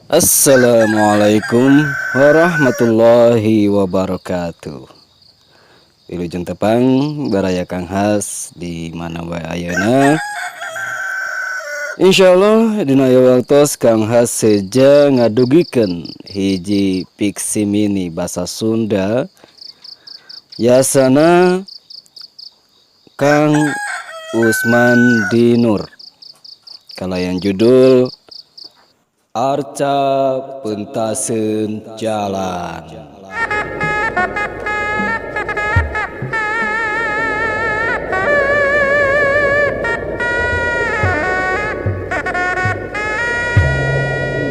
Assalamualaikum warahmatullahi wabarakatuh. Wilujeng tepang baraya Kang Has di mana wae ayeuna. Insyaallah dina aya waktos Kang Has seja ngadugikeun hiji fiksi mini basa Sunda yasana Kang Usman Dinur. Kalayan judul Arca Pentaseun Jalan.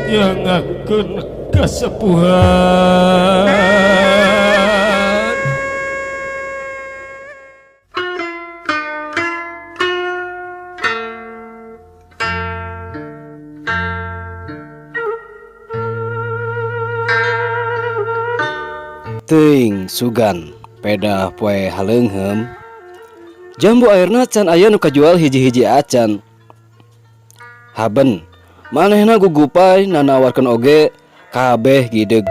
Nyangakeun kasepuhan Teuing sugan pedah poe haleungheum. Jambu airna can aya nu kajual hiji-hiji acan. Haben manehna gugupay nanawarkeun oge kabeh gideg.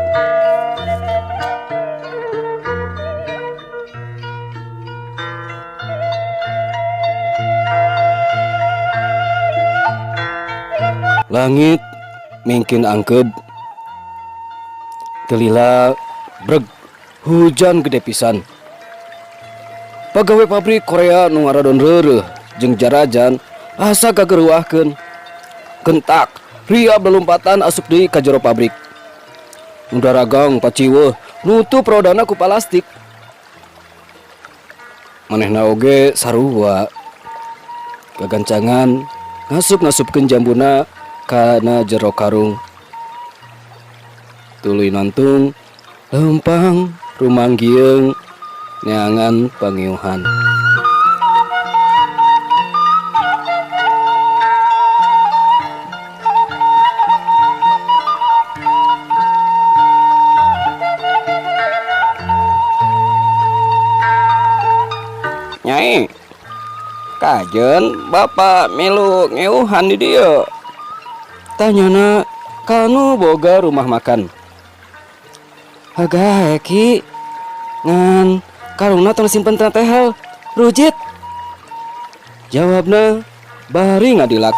Langit mingkin angkeb, telila breg hujan gede pisan. Pagawe pabrik Korea nu ngaradon reureuh jeung jarajan asa gageruahkeun. Gentak riab lelumpatan asup deui ka jero pabrik. Nu daragang paciweuh nutup rodana ku plastik. Manehna oge sarua gagancangan ngasup-ngasupkeun jambuna kana jero karung. Tuluy nantung lempang rumanggieung neangan pangiuhan. Nyai, kajeun bapak milu ngeuhan di dieu. Tanyana kanu boga rumah makan. Haga ki ngan karungna tong simpen teh hal rujit. Jawabna bari ngadilak.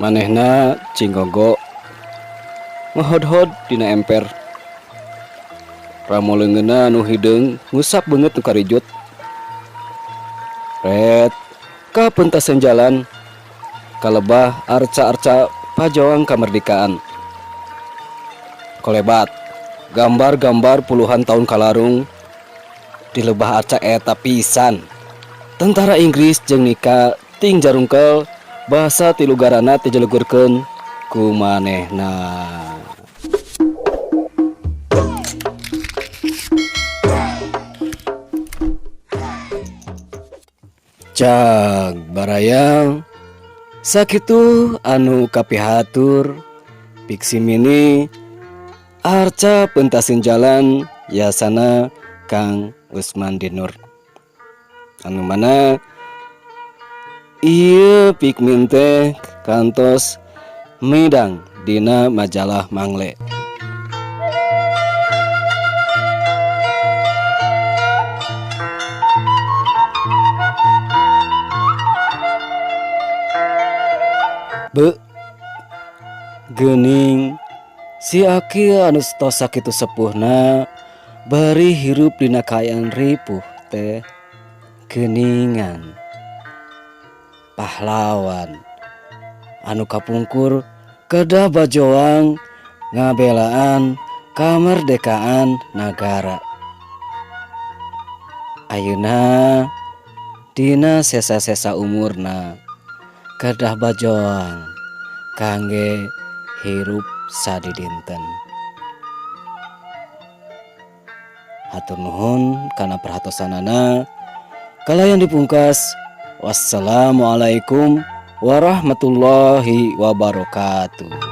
Manehna cinggogo ngehod-hod dina emper. Ramoleungeunna nu hideung ngusap beungeut nu karijut. Ret ka pentaseun jalan kalebah arca-arca pajawang kamerdekaan. Kolebat gambar-gambar puluhan tahun kalarung di lebah arca eta pisan. Tentara Inggris jeung Nika ting jarungkel bahasa tilugarana dijelegurkeun ku manehna. Cag barayang sakitu anu kapihatur fiksi mini Arca Pentaseun Jalan yasana Kang Usman Dinur. Anu mana ieu pikmin teh kantos midang dina majalah Mangle. Be geuning si Aki anu tos sakitu sepuhna bari hirup dina kaayaan ripuh teh geuningan pahlawan anu kapungkur kedah bajoang ngabelaan kamerdekaan nagara. Ayeuna dina sesa-sesa umurna kedah bajoang kangge hirup sadidinten. Hatur nuhun kana perhatosanana. Kalayan dipungkas. Wassalamualaikum warahmatullahi wabarakatuh.